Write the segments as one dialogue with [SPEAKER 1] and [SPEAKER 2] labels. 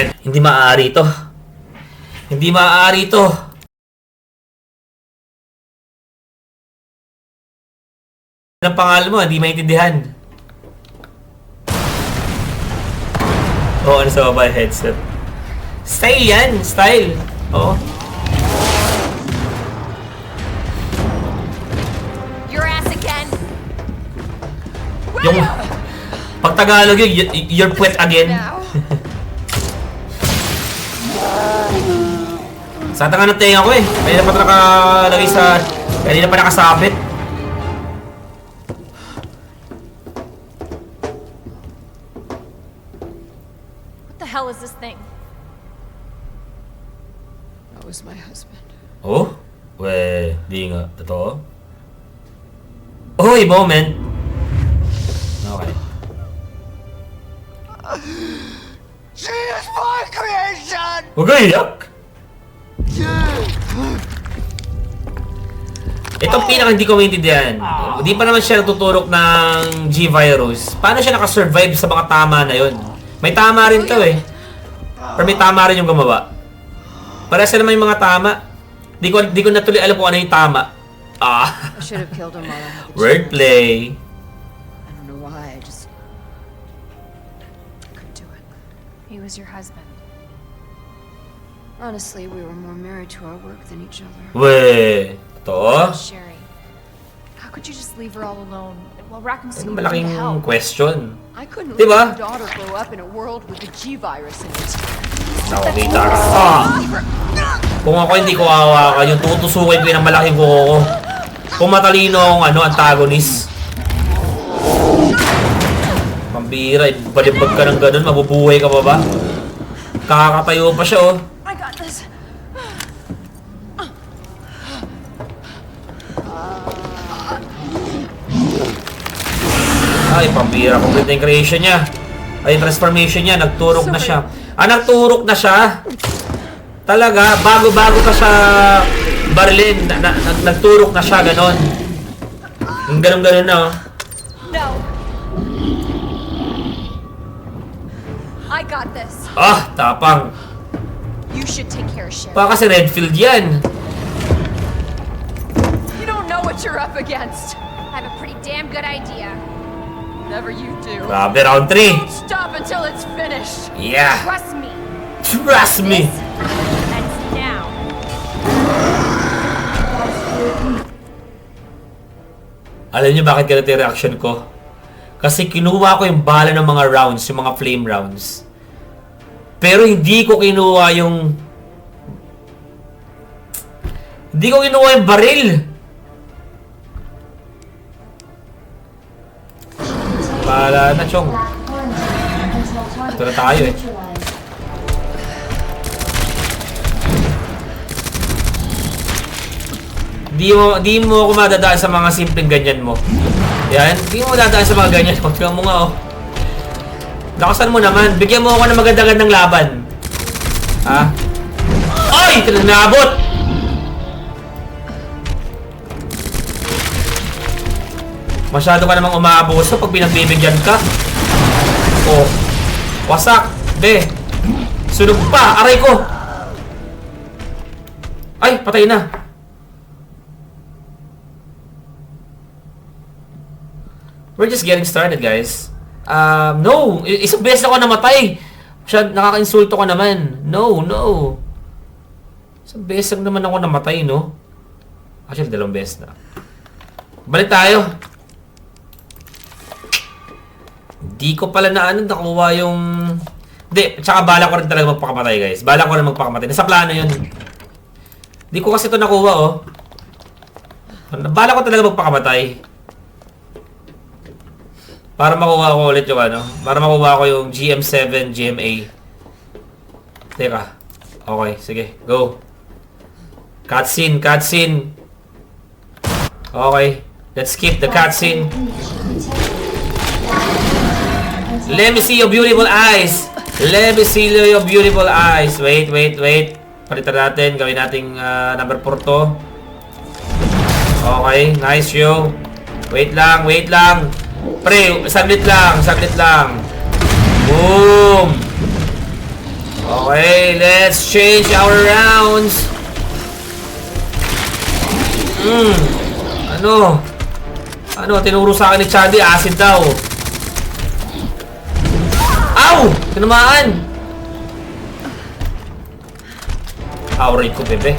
[SPEAKER 1] yan. Hindi maaari ito. Hindi maaari ito. Anong pangalan mo? Hindi maintindihan. Oo, ano sa baba? Headset. Style yan! Style! Oo.
[SPEAKER 2] Your ass again.
[SPEAKER 1] Yung pag Tagalog yun, you're puwet again. Sa tanga ng tenga ko eh. Kanina pa nakalagay sa... Kanina pa nakasabit.
[SPEAKER 2] What the hell is this thing?
[SPEAKER 3] That was my husband.
[SPEAKER 1] Oh? We, di nga. Totoo? Uy, moment. Okay.
[SPEAKER 3] She is my creation!
[SPEAKER 1] Huwag ka iyak! Itong pinaka hindi ko maintindihan. Hindi pa naman siya natuturok ng G-Virus. Paano siya nakasurvive sa mga tama na yun? May tama rin to eh. Pero may tama rin yung gumawa. Para sa naman yung mga tama. Di ko natuloy alam kung ano yung tama.
[SPEAKER 3] I should have killed him while I had the
[SPEAKER 1] Wordplay.
[SPEAKER 3] chance. I don't know why, I couldn't do it.
[SPEAKER 2] He was your husband.
[SPEAKER 3] Honestly, we were more married to our work than each other.
[SPEAKER 1] We. To?
[SPEAKER 2] Sherry. How could you just leave her all alone while Rackham
[SPEAKER 1] Ano
[SPEAKER 2] City
[SPEAKER 1] malaking
[SPEAKER 2] needed help?
[SPEAKER 1] question.
[SPEAKER 3] I couldn't
[SPEAKER 1] Diba?
[SPEAKER 3] let my daughter grow up in a world with the G-Virus in it.
[SPEAKER 1] Nakakita ka. Kung ako hindi ko hawakan yung tutusukin ko yun ng malaking kuko ko. Kung matalino akong antagonist. Pambira, balibag ka ng ganun, mabubuhay ka pa ba? Kakatayo pa siya oh.
[SPEAKER 2] I got this.
[SPEAKER 1] Ay, pambira, complete na yung creation niya. Ay, transformation niya, nagturok na siya. Nagturok na siya. Talaga, bago-bago pa sa Berlin, nagturok na siya, ganon. Yung ganon-ganon na, oh.
[SPEAKER 2] No. I got this.
[SPEAKER 1] Ah, tapang.
[SPEAKER 2] You should take care of Sherry.
[SPEAKER 1] Baka kasi Redfield yan.
[SPEAKER 2] You don't know what you're up against. I have a pretty damn good idea.
[SPEAKER 3] Whatever you do,
[SPEAKER 1] Grabe, round 3.
[SPEAKER 3] stop until it's finished.
[SPEAKER 1] Yeah.
[SPEAKER 2] Trust me.
[SPEAKER 1] Trust me.
[SPEAKER 2] That's now.
[SPEAKER 1] Alam niyo bakit ganito yung reaction ko? Kasi kinuha ko yung bala ng mga rounds, yung mga flame rounds. Pero hindi ko kinuha yung... Hindi ko kinuha yung baril. Bahala na, Chong. Ito na tayo eh. Di mo ako madadaan sa mga simpleng ganyan mo. Yan, di mo madadaan sa mga ganyan. Tingnan mo nga oh. Lakasan mo naman. Bigyan mo ako ng magandang laban. Ha? Ay! Nabot! Masyado ka namang umaabuso pag pinagbibigyan ka. Oh. Wasak. Be. Sunog pa. Aray ko. Ay, patay na. We're just getting started, guys. No. Isang beses ako namatay. Siya, nakaka-insulto ko naman. No. Isang beses lang naman ako namatay, no? Actually, 2 beses na. Balik tayo. Hindi ko pala nakuha yung... Hindi, tsaka bala ko rin talaga magpakamatay, guys. Bala ko rin magpakamatay. Nasa plano yun. Hindi ko kasi ito nakuha, oh. Bala ko talaga magpakamatay. Para makuha ko ulit yung ano. Para makuha ko yung GM7, GMA. Teka. Okay, sige. Go. Cutscene. Okay. Let's skip the cutscene. Let me see your beautiful eyes. Wait. Palitan natin. Gawin nating number 4 to. Okay. Nice show. Wait lang. Pre, saglit lang. Boom. Okay, let's change our rounds. Ano? Ano, tinuro sa akin ni Chadi, acid daw. Ow! Tinamaan! Aray ko, bebe.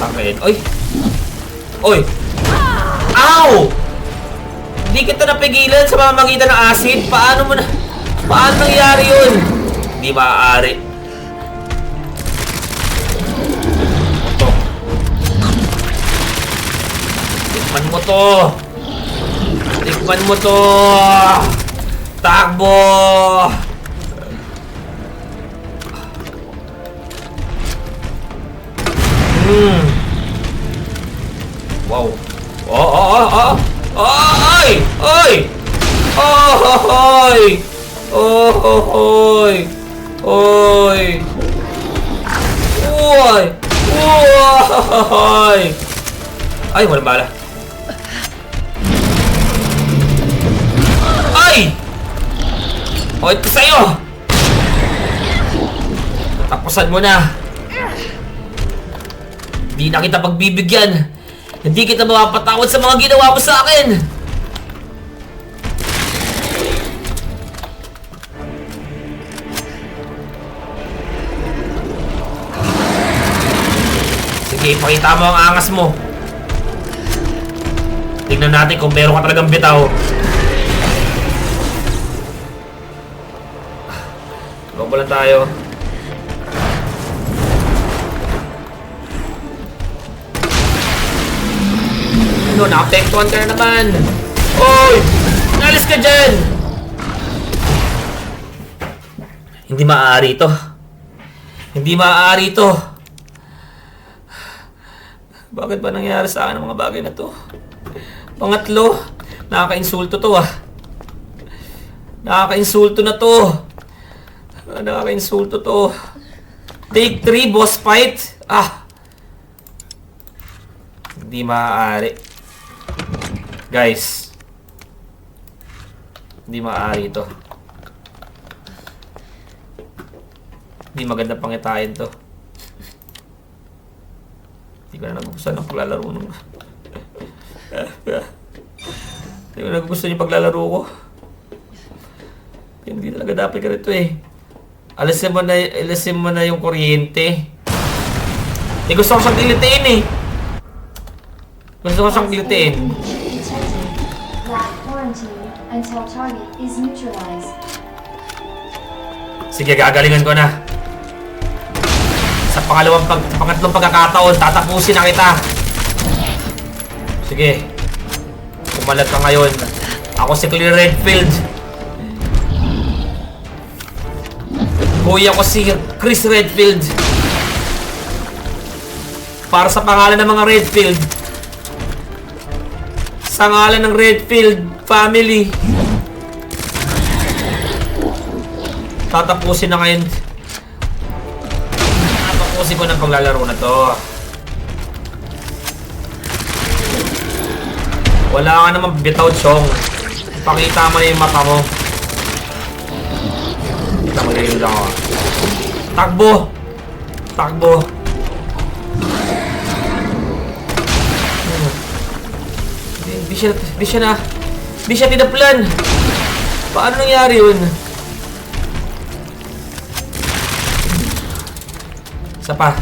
[SPEAKER 1] Tangkain. Oy! Oy! Ow! Hindi kita napigilan sa pamamagitan ng acid. Paano nangyari yun? Hindi maaari. Ito. Tikman mo to. Tikman mo to. Takbo! Wow. Oy! Oy! Oy! Oy! Oy! Oy! Oy! Ay, walang bala. Ay! O, ito sa'yo! Tapusan mo na. Hindi na kita pagbibigyan. Hindi kita mapapatawad sa mga ginawa mo sa akin! Sige, ipakita mo ang angas mo. Tingnan natin kung meron ka talagang bitaw. Lobo lang tayo. Ano, naapektuhan ka na naman. Oy! Nalis ka dyan! Hindi maaari ito. Hindi maaari ito. Bakit ba nangyari sa akin ang mga bagay na to? Pangatlo, nakaka-insulto to ah. Nakaka-insulto na to. Nakaka-insulto to. Take 3, boss fight. Ah. Hindi maaari. Guys. Hindi maaari ito. Hindi maganda pangitain to. Hindi ko na nagugustuhan ang paglalaro nung... Hindi ko na nagugustuhan yung paglalaro ko. Hindi talaga dapat ka rito eh. Alisin mo na yung kuryente. Eh, gusto ko siyang dilitiin eh. Gusto ko siyang dilitiin. Sige, gagalingan ko na. Sa pangatlong pagkakataon, tatapusin na kita. Sige. Pumalag ka ngayon. Ako si Clear Redfield. Kuya ko si Chris Redfield. Para sa pangalan ng mga Redfield. Sa ngalan ng Redfield family. Tatapusin na ngayon. Tatapusin ko ng paglalaro na to. Wala ka naman bitaw, Chong. Pakita mo na yung mata mo. Kita mo lang ako. Takbo! Takbo! Di siya tinaplan. Paano nangyari yun? Isa pa.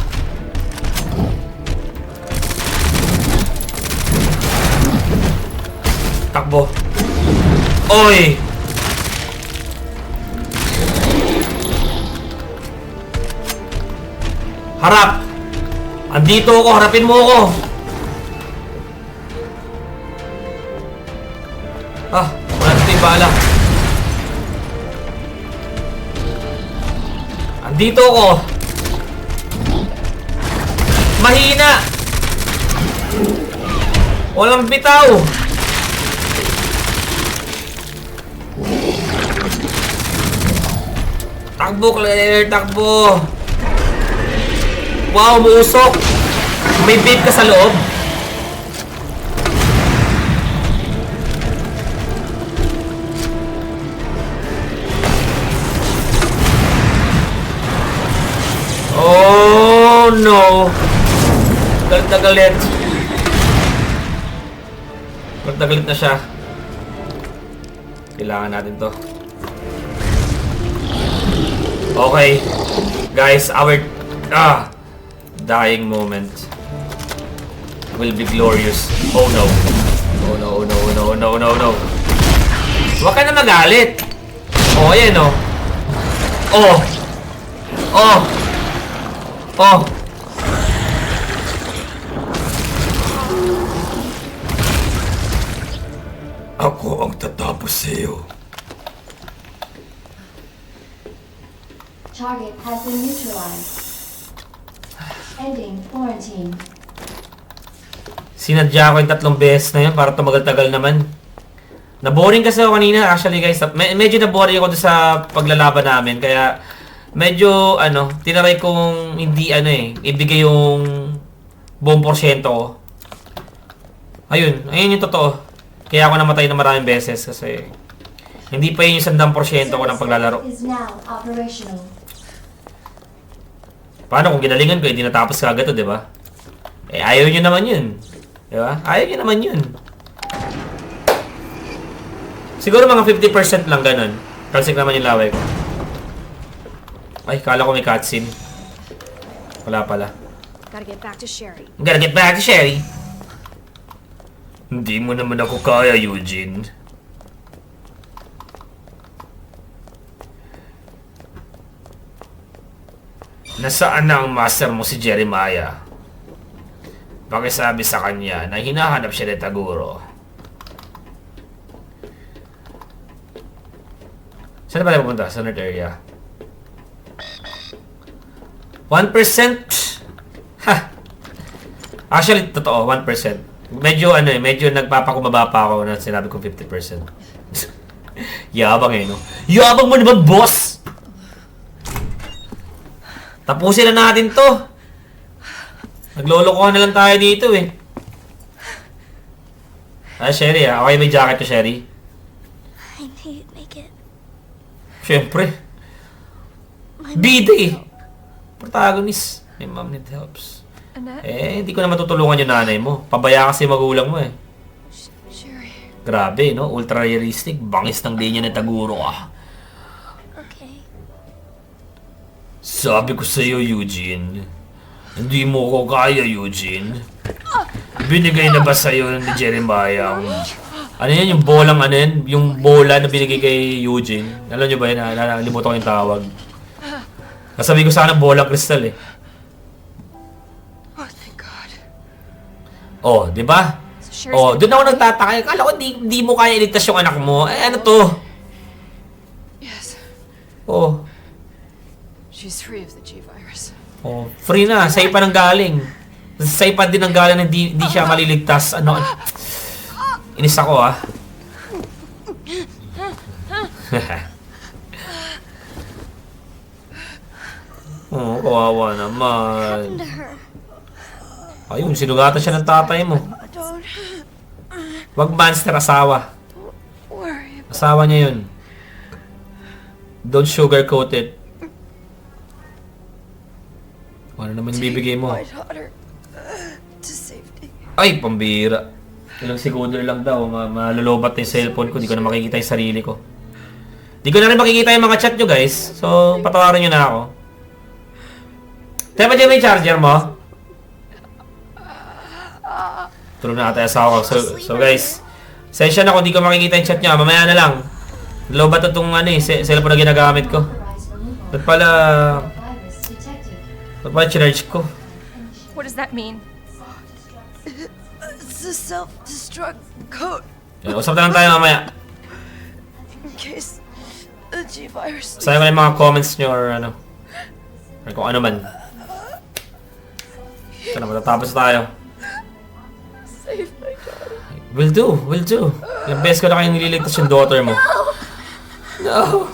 [SPEAKER 1] Takbo. Oy! Harap! Andito ako, harapin mo ako! Ah, wala na yung bala. Andito ako! Mahina! Walang bitaw! Takbo, Claire! Takbo! Wow, muusok! May vape ka sa loob? no! Galit na galit. Galit na galit na siya. Kailangan natin to. Okay. Guys, our dying moment will be glorious. Oh no. Oh no, oh no, oh no, oh no, oh no, oh no. Huwag ka na magalit. Oh, ayan oh. Oh. Oh. Oh. Ako ang tatapos sa'yo.
[SPEAKER 4] Target has been neutralized. Ending quarantine.
[SPEAKER 1] Sinadya ko yung 3 beses na yun para tumagal-tagal naman. Naboring kasi ako kanina actually guys. Medyo naboring ako doon sa paglalaban namin. Kaya medyo tinaray kong hindi ibigay yung buong porsyento ko. Ayun yung totoo. Kaya ako namatay na maraming beses kasi hindi pa yun yung 100% ko ng paglalaro.
[SPEAKER 4] Is now operational.
[SPEAKER 1] Paano kung ginalingan ko, hindi natapos kagad to, di ba? Eh, ayaw nyo naman yun. Di ba? Ayaw nyo naman yun. Siguro mga 50% lang ganun. Kalsik naman yung laway ko. Ay, kala ko may cutscene. Wala pala.
[SPEAKER 2] Gotta get back to Sherry.
[SPEAKER 1] Gotta get back to Sherry. Hindi mo naman ako kaya, Eugene. Nasaan na ang master mo si Jeremiah? Pakisabi sa kanya na hinahanap siya ni Taguro. Saan ba tayo pupunta? Sa north area. 1%? Ha! Actually, totoo, 1%. Medyo medyo nagpapakumaba pa ako na sinabi ko 50%. Yabang no? Yabang mo naman, boss! Tapusin na natin to. Naglolokohan na lang tayo dito Sherry Okay, may jacket ko, Sherry.
[SPEAKER 4] I need to make it.
[SPEAKER 1] Siyempre. Bida Protagonist. My mom needs helps.
[SPEAKER 3] Annette?
[SPEAKER 1] Hindi ko na matutulungan yung nanay mo. Pabaya kasi magulang mo
[SPEAKER 3] Sherry.
[SPEAKER 1] Grabe, no? Ultra realistic. Bangis ng linya ni Taguro
[SPEAKER 4] Okay.
[SPEAKER 1] Sabi ko sa'yo, Eugene. Hindi mo ko kaya, Eugene. Binigay na ba sa'yo ni Jeremiah ang... yung bolang yung bola na binigay kay Eugene. Alam nyo ba yun? Nalimutan ko yung tawag. Nasabi ko sana bolang kristal
[SPEAKER 3] Oh, thank God.
[SPEAKER 1] Oh, di ba? Doon ako nagtataka. Kala ko di mo kaya iligtas yung anak mo. Ano to?
[SPEAKER 3] Yes.
[SPEAKER 1] Oh.
[SPEAKER 3] She's free of the G-virus.
[SPEAKER 1] Oh, free na. Sa'yo pa nang galing. Sa'yo pa din ang galing na di siya maliligtas. Inis ako Oh, kawawa naman. Ayun, sinugatan siya ng tatay mo.
[SPEAKER 3] Don't
[SPEAKER 1] Wag monster, asawa.
[SPEAKER 3] worry.
[SPEAKER 1] Asawa niya yun. Don't sugarcoat it. Ano naman bibigay mo?
[SPEAKER 3] My daughter to safety.
[SPEAKER 1] Ay, pambira. Ilang segundo lang daw. Malulubat na yung cellphone ko. Di ko na makikita yung sarili ko. Di ko na rin makikita yung mga chat nyo, guys. So, patawarin nyo na ako. Tayo ba dyan may charger mo? Tulog na ata yung asawa ko. So guys, sensya na kung di ko makikita yung chat nyo. Mamaya na lang. Lobat na itong cellphone na ginagamit ko. Ba't pala charge ko?
[SPEAKER 2] What does that mean?
[SPEAKER 3] It's a self-destruct code
[SPEAKER 1] Yan, usap na lang tayo mamaya.
[SPEAKER 3] in case the G-virus.
[SPEAKER 1] Sayang ko na yung mga comments nyo or or kung ano man. Ito na, matatapos tayo.
[SPEAKER 3] Save my daughter.
[SPEAKER 1] Will do. Yung best ko na kayong nililigtas yung daughter mo. No!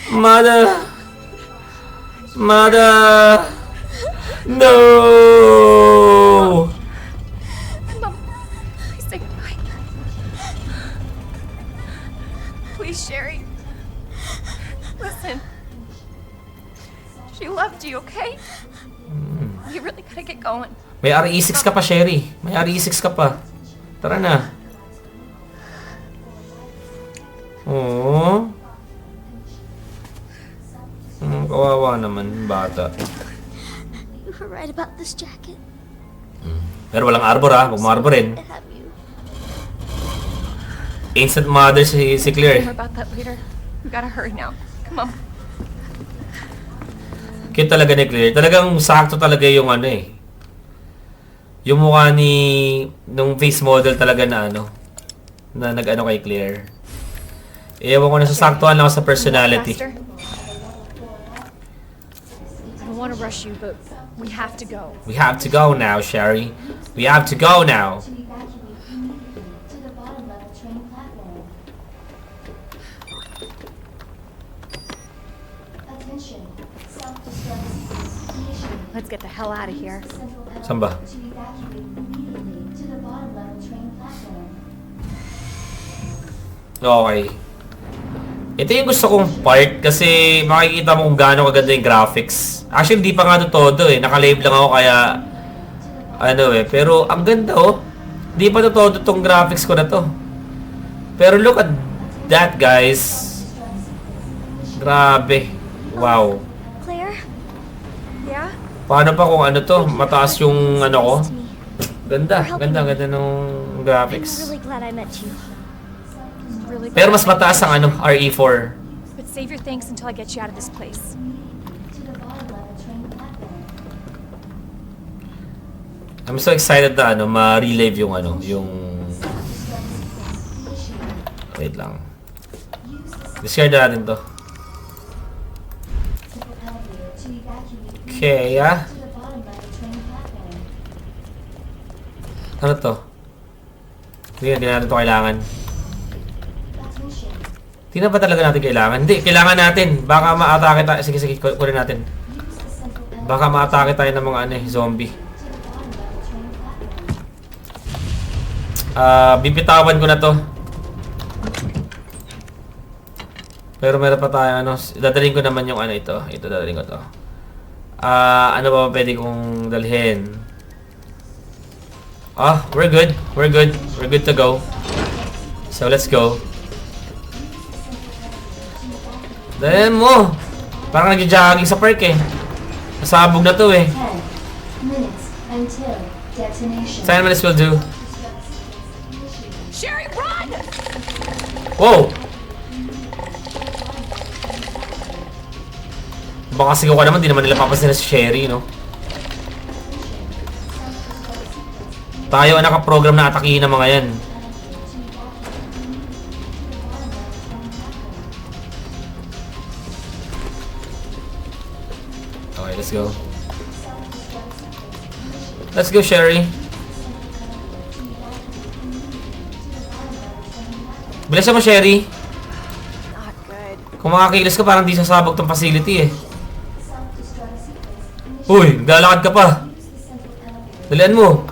[SPEAKER 1] Mother! No!
[SPEAKER 2] Mom, please say goodbye. Please, Sherry. Listen. She loved you, okay? You really gotta get going.
[SPEAKER 1] May RE6 ka pa, Sherry. May RE6 ka pa. Tara na. Oo. Kawawa naman, bata.
[SPEAKER 4] You were right about this jacket.
[SPEAKER 1] Pero walang arbor ha. Huwag mo arborin.
[SPEAKER 4] I have you.
[SPEAKER 1] Instant mother si
[SPEAKER 2] More
[SPEAKER 1] Claire.
[SPEAKER 2] about that later. We gotta hurry now. Come on.
[SPEAKER 1] Cute talaga ni Claire. Talagang sakto talaga yung ano eh. Yung mukha ni... Nung face model talaga na ano. Na nag-ano kay Claire. Ewan ko na sasaktuhan lang ako sa personality.
[SPEAKER 2] Faster. I don't want to rush you, but we have to go.
[SPEAKER 1] We have to go now, Sherry. We have to go now.
[SPEAKER 4] To evacuate immediately to the bottom level train platform. Attention. Self-destruct sequence initiated.
[SPEAKER 2] Let's get the hell out of here.
[SPEAKER 4] Central elevator
[SPEAKER 1] Saan ba?
[SPEAKER 4] to evacuate immediately to the bottom level train platform.
[SPEAKER 1] Okay. Ito yung gusto kong part kasi makikita mo kung gaano kaganda yung graphics. Actually, di pa nga ito todo eh. Naka-live lang ako kaya... Ano eh. Pero ang ganda oh. Di pa ito todo tong graphics ko na to. Pero look at that, guys. Grabe. Wow.
[SPEAKER 4] Claire?
[SPEAKER 2] Yeah?
[SPEAKER 1] Paano pa kung ano to? Mataas yung ano ko?
[SPEAKER 4] To me.
[SPEAKER 1] Ganda. Ganda nung
[SPEAKER 4] I'm
[SPEAKER 1] graphics.
[SPEAKER 4] really glad I met you.
[SPEAKER 2] Really
[SPEAKER 1] Pero
[SPEAKER 2] glad
[SPEAKER 1] mas
[SPEAKER 2] I met
[SPEAKER 1] mataas ang ano, RE4.
[SPEAKER 2] But save your thanks until I get you out of this place.
[SPEAKER 4] To the bottom level train platform.
[SPEAKER 1] I'm so excited na ano, ma-relive yung ano, yung... Wait lang. Discard na natin to. Okay, ah.
[SPEAKER 4] To the bottom level train platform.
[SPEAKER 1] Ano to? Hindi natin to kailangan.
[SPEAKER 4] Attention.
[SPEAKER 1] Hindi na ba talaga natin kailangan? Hindi, kailangan natin. Baka ma-atake tayo. Sige, kunin natin.
[SPEAKER 4] Use the central elevator
[SPEAKER 1] Baka ma-atake tayo ng mga ano eh, zombie.
[SPEAKER 4] to the bottom level train platform.
[SPEAKER 1] Bibitawan ko na to. Pero meron pa tayo ano, dadalhin ko naman yung ano ito. Ito dadalhin ko to. Ano ba pwede kong dalhin? We're good. We're good. We're good to go. So let's go. Dalhin mo! Parang nag-jogging sa park eh. Nasabog na to eh.
[SPEAKER 4] 10 minutes until detonation.
[SPEAKER 1] 10 minutes will do.
[SPEAKER 2] Sherry, run!
[SPEAKER 1] Wow! Baka sigaw ka naman, di naman nila papasin na si Sherry, no? Tayo ang nakaprogram na atakihin ng mga yan. Okay, let's go. Let's go, Sherry. Bilisan mo, Sherry.
[SPEAKER 2] Not good.
[SPEAKER 1] Kung makakilos ka, parang di sasabog tong facility eh. Uy, naglalakad ka pa. Dalian mo.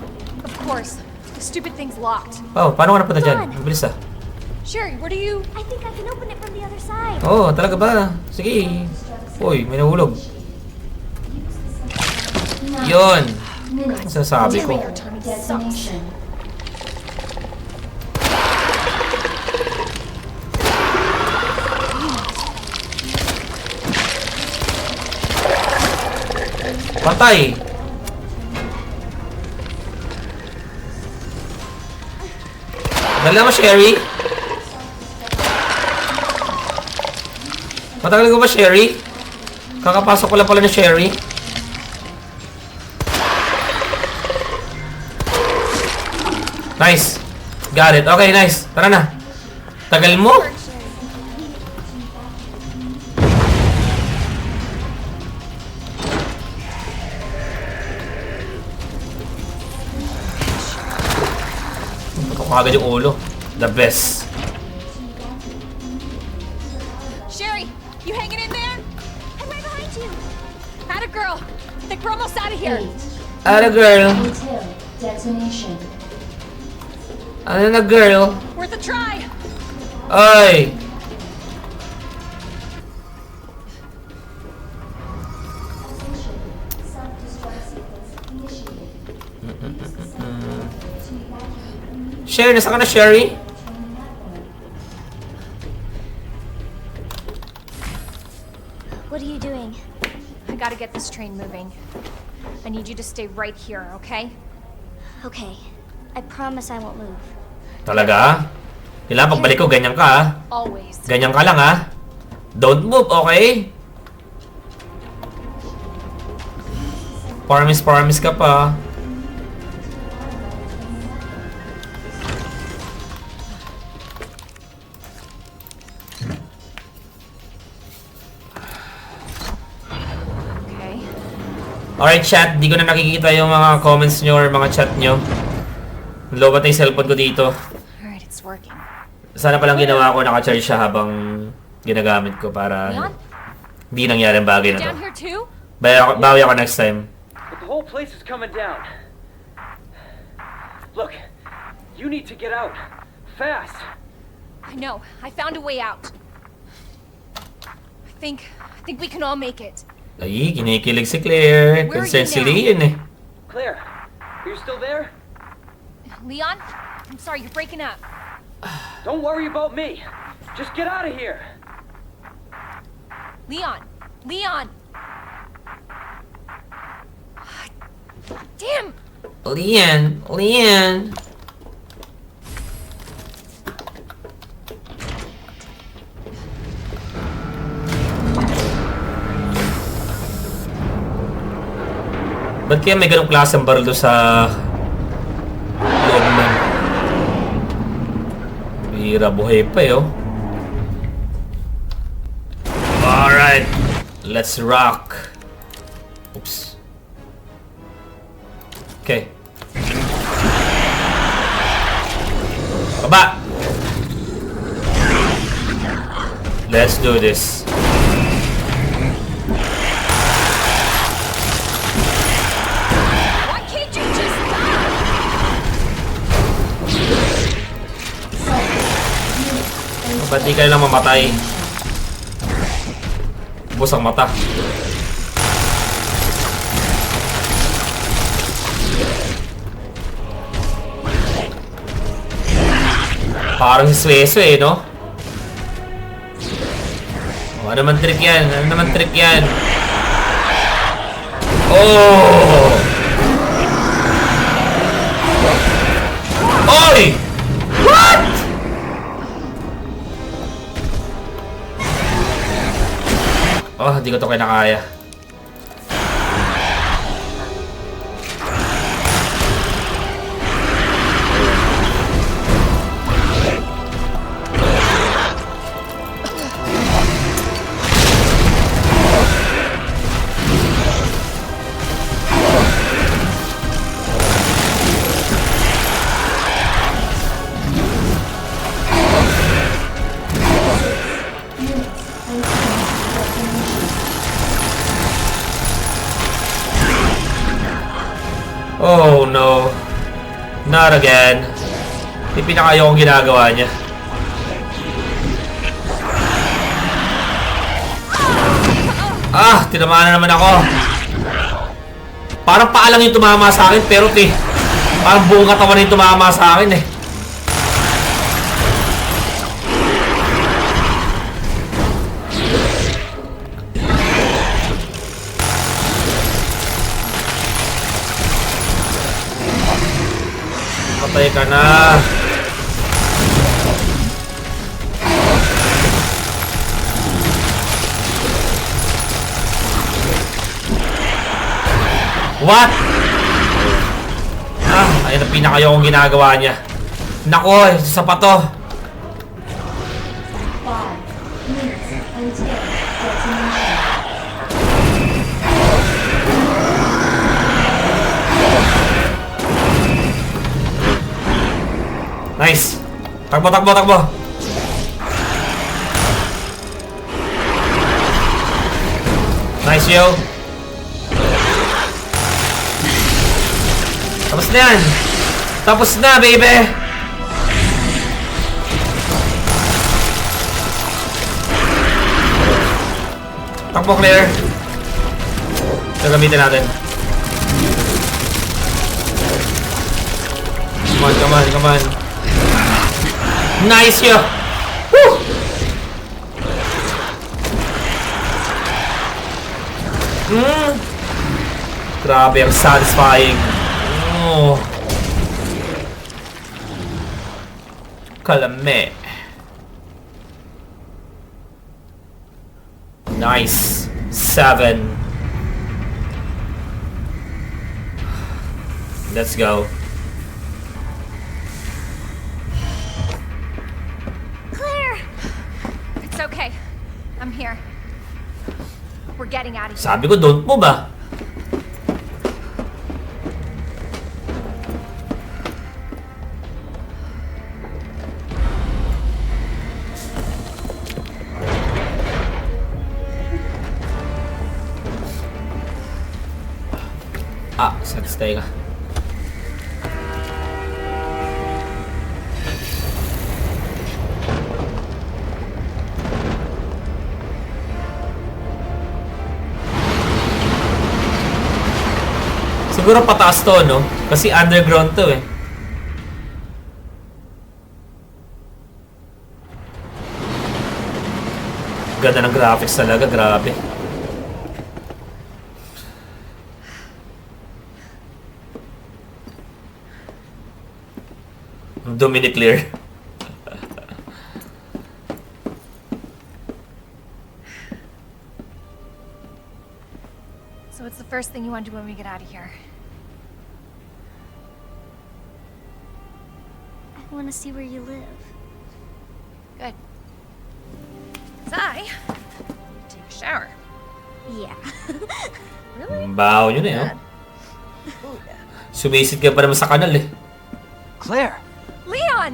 [SPEAKER 2] Of course. The stupid thing's locked.
[SPEAKER 1] Oh, paano ka napunta dyan? Mabilis ah.
[SPEAKER 2] Sherry, where do you...
[SPEAKER 4] I think I can open it from the other side.
[SPEAKER 1] Oo, talaga ba? Sige. Uy, may nahulog. Yun.
[SPEAKER 4] Minutes
[SPEAKER 1] Sasabi ko.
[SPEAKER 4] until detonation.
[SPEAKER 1] Patay. Dala mo, Sherry. Matagal ko ba, Sherry? Kakapasok ko lang pala ni Sherry. Nice. Got it. Okay, nice. Tara na. Tagal mo. Putok agad yung ulo. The best.
[SPEAKER 2] Sherry, you hanging in there?
[SPEAKER 4] I'm right behind you.
[SPEAKER 2] Atta girl. I think we're almost out of here.
[SPEAKER 4] 8
[SPEAKER 1] Ano, girl?
[SPEAKER 4] until detonation.
[SPEAKER 1] Ano na, girl?
[SPEAKER 2] Worth a try.
[SPEAKER 1] Ay! Sherry, nasa ka na, Sherry?
[SPEAKER 2] What are you doing? I gotta get this train moving. I need you to stay right here, okay?
[SPEAKER 4] Okay. I promise I won't move.
[SPEAKER 1] Talaga? Kailangan pagbalik ko, ganyan ka, ha?
[SPEAKER 2] Always.
[SPEAKER 1] Ganyan ka lang, ha? Don't move, okay? Promise ka pa.
[SPEAKER 2] Okay.
[SPEAKER 1] Alright, chat. Di ko na nakikita yung mga comments nyo or mga chat nyo. Lobat na yung cellphone ko dito.
[SPEAKER 2] Alright, it's working.
[SPEAKER 1] Sana palang ginawa ko, naka-charge siya habang ginagamit ko para
[SPEAKER 2] Leon?
[SPEAKER 1] hindi nangyari ang bagay na to.
[SPEAKER 2] Down here too?
[SPEAKER 1] Bawi ako next time.
[SPEAKER 5] But the whole place is coming down. Look, you need to get out. Fast.
[SPEAKER 2] I know. I found a way out. I think we can all make it.
[SPEAKER 1] Ay, kinikilig si Claire.
[SPEAKER 2] Where are
[SPEAKER 1] Consent
[SPEAKER 2] you
[SPEAKER 1] si
[SPEAKER 2] now?
[SPEAKER 1] Leon eh.
[SPEAKER 5] Claire, are you still there?
[SPEAKER 2] Leon? I'm sorry, you're breaking up.
[SPEAKER 5] Don't worry about me. Just get out of here.
[SPEAKER 2] Leon! Leon! Damn!
[SPEAKER 1] Leon. Ba't kaya may ganong klaseng baril doon sa loob ng... Bihira, buhay pa eh, oh. Alright. Let's rock. Oops. Okay. Baba! Let's do this.
[SPEAKER 2] Why can't you just stop?
[SPEAKER 1] Ba't di ka lang mamatay? Ubus ang mata. Parang si Sueso eh, no? Oh, ano naman trip yan? Ano naman trip yan? Oh! Oy! What? Oh, hindi ko to kinakaya. Oh no. Not again. Yung pinakayokong ginagawa niya. Ah! Tinamaan na naman ako. Parang paa lang yung tumama sa akin, pero parang buong katawan yung tumama sa akin eh. Patay ka na. What? Ah, ayun ang pinakayokong ginagawa niya. Nako, isa pa to.
[SPEAKER 4] 5 minutes until detonation.
[SPEAKER 1] Nice. Takbo, takbo, takbo. Nice, yo. Tapos na yan. Tapos na, baby. Takbo, Claire. Ito gamitin natin. Come on, come on, come on. Nice yo! Woo! Grabe, ang satisfying. Oh. Kalame. Nice. 7. Let's go.
[SPEAKER 2] Claire! It's okay. I'm here. We're getting out of here.
[SPEAKER 1] Sabi ko, don't move ah. Stay ka. Siguro pataas to, no? Kasi underground to eh. Ganda ng graphics talaga, grabe. Dominic Lear.
[SPEAKER 2] So what's the first thing you want to do when we get out of here?
[SPEAKER 4] I want to see where you live.
[SPEAKER 2] Good. 'Cause I take a shower.
[SPEAKER 4] Yeah.
[SPEAKER 2] Really?
[SPEAKER 1] Baho yun eh, oh. Sumisid ka pa naman sa kanal eh.
[SPEAKER 5] Claire!
[SPEAKER 2] Leon!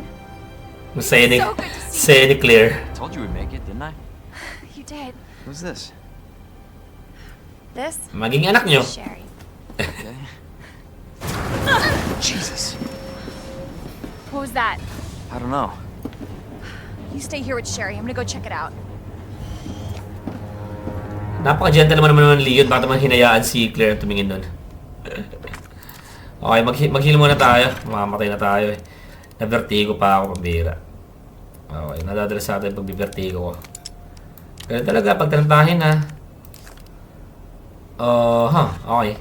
[SPEAKER 1] Masaya ni,
[SPEAKER 2] So good to see
[SPEAKER 1] masaya ni Claire.
[SPEAKER 5] Told you we'd make it, didn't I?
[SPEAKER 2] You did.
[SPEAKER 5] Who's this?
[SPEAKER 2] This?
[SPEAKER 1] Maging anak nyo.
[SPEAKER 2] Sherry.
[SPEAKER 5] Okay. Jesus.
[SPEAKER 2] What was that?
[SPEAKER 5] I don't know.
[SPEAKER 2] You stay here with Sherry. I'm gonna go check it out.
[SPEAKER 1] Napaka-gentleman naman ng Leon. Bakit naman hinayaan si Claire tumingin nun? Okay, mag-heal muna tayo. Mamamatay na tayo eh. Na-vertigo pa ako, pambira. Okay, nadadala sa atin pag-vertigo ko. Pero talaga, pag tantahin ha. Okay.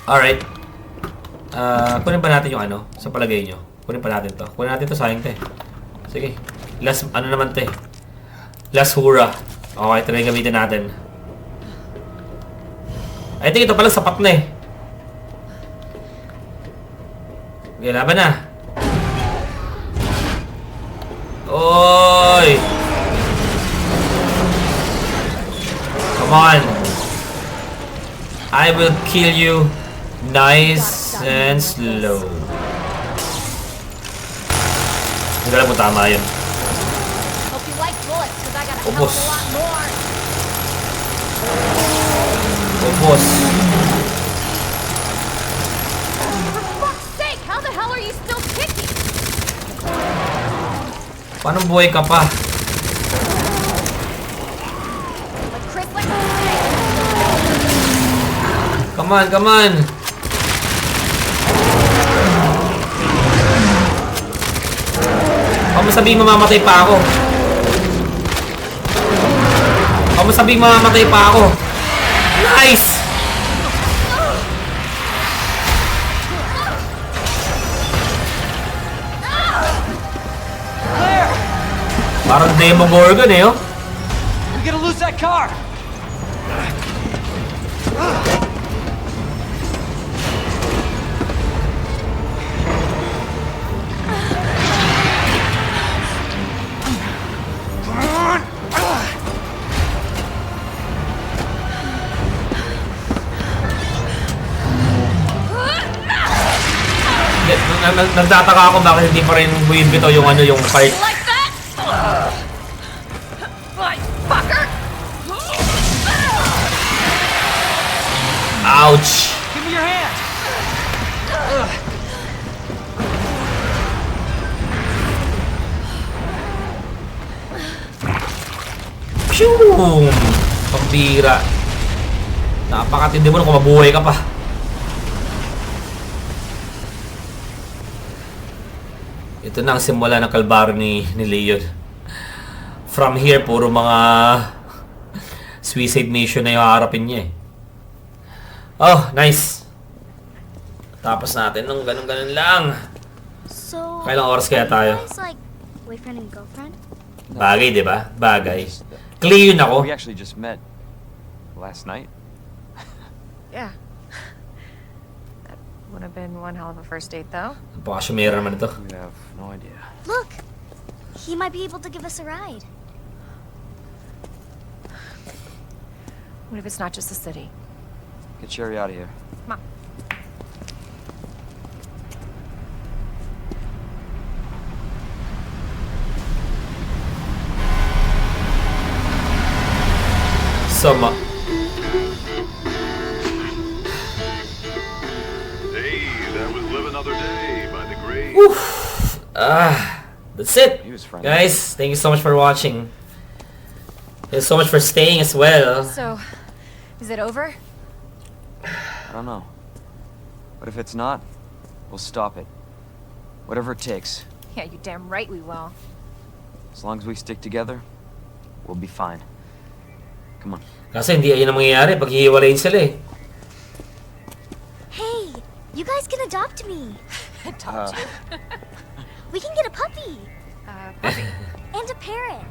[SPEAKER 1] Alright. Kunin pa natin yung ano, sa palagay nyo. Kunin pa natin to. Kunin natin to, sayang to eh. Sige. Last, ano naman to eh. Last hura. Okay, ito na yung gamitin natin. I think ito pala sapat na eh. Okay, laban na. Oy! Come on. I will kill you nice and slow. Hindi alam mo tama yun.
[SPEAKER 2] Hope you like bullets, because I got a hell of
[SPEAKER 1] Ubos.
[SPEAKER 2] a lot more.
[SPEAKER 1] Ubos.
[SPEAKER 2] For fuck's sake, how the hell are you still kicking?
[SPEAKER 1] Paano buhay ka pa?
[SPEAKER 2] Like Chris, like a snake.
[SPEAKER 1] Come on, come on. Huwag mo sabihin mamamatay pa ako. Huwag mo sabihin mamamatay pa ako. Nice!
[SPEAKER 5] Claire!
[SPEAKER 1] Parang Demogorgon eh, oh.
[SPEAKER 5] We gotta lose that car!
[SPEAKER 1] Nagtataka ako bakit hindi pa rin buwid ito yung ano, yung part.
[SPEAKER 2] Like that? Like, fucker!
[SPEAKER 1] Ouch!
[SPEAKER 5] Give me your hand!
[SPEAKER 1] Phew! Pambira. Napakatindi mo kung mabuhay ka pa. Ito na ang simula ng kalbaryo ni Leon. From here, puro mga suicide mission na yung haharapin niya eh. Oh, nice. Tapos natin nung ganun-ganun lang.
[SPEAKER 4] So,
[SPEAKER 1] Kailang oras kaya
[SPEAKER 4] are
[SPEAKER 1] tayo?
[SPEAKER 4] you guys like boyfriend and girlfriend?
[SPEAKER 1] Bagay, di ba? Bagay. Clear yun ako.
[SPEAKER 6] We actually just met last night.
[SPEAKER 2] Yeah. That would have been one hell of a first date, though.
[SPEAKER 1] Napaka-sumera naman ito.
[SPEAKER 6] We have no idea.
[SPEAKER 4] Look, he might be able to give us a ride.
[SPEAKER 2] What if it's not just the city?
[SPEAKER 6] Get Sherry out of here.
[SPEAKER 2] Come on.
[SPEAKER 1] Sama.
[SPEAKER 7] Hey, that was Live Another Day by The Grave.
[SPEAKER 1] That's it.
[SPEAKER 6] He was friendly.
[SPEAKER 1] Guys, thank you so much for watching. Thank you so much for staying as well.
[SPEAKER 2] So, is it over?
[SPEAKER 6] I don't know. But if it's not, we'll stop it. Whatever it takes.
[SPEAKER 2] Yeah, you damn right we will.
[SPEAKER 6] As long as we stick together, we'll be fine. Come on.
[SPEAKER 1] Kasi hindi ayun ang mangyayari pag hihiwalayin sila eh.
[SPEAKER 4] Hey, you guys can adopt me.
[SPEAKER 6] Uh,
[SPEAKER 4] We can get a puppy
[SPEAKER 2] Puppy.
[SPEAKER 4] and a parrot.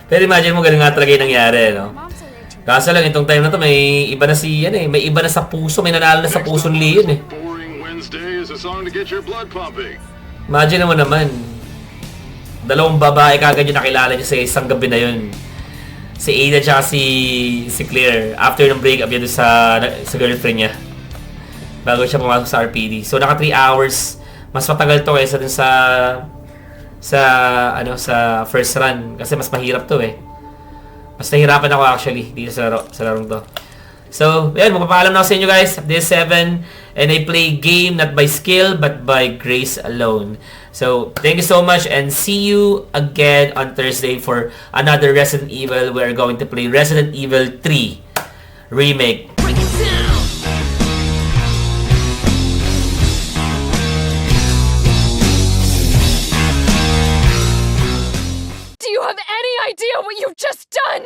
[SPEAKER 1] Pero imagine mo ganun nga talaga yung nangyari, no?
[SPEAKER 4] Moms are there too.
[SPEAKER 1] Kaso lang itong time na to may iba na si yan eh, may iba na sa puso, may nanalo na sa puso ni Leon eh.
[SPEAKER 7] Boring Wednesday is a song to get your blood pumping.
[SPEAKER 1] Imagine mo naman, dalawang babae kagad yung nakilala niya sa isang gabi na yun. Si Ada tsaka si Claire, after ng breakup niya doon sa girlfriend niya. Bago siya pumasok sa RPD. So naka 3 hours, mas matagal to kaysa dun sa first run kasi mas mahirap to eh. Mas nahirapan ako actually dito sa larong to. So, yan, magpapaalam na ako sa inyo guys. This 7 and I play game not by skill but by grace alone. So, thank you so much and see you again on Thursday for another Resident Evil. We are going to play Resident Evil 3 Remake.
[SPEAKER 2] Do you have any idea what you've just done?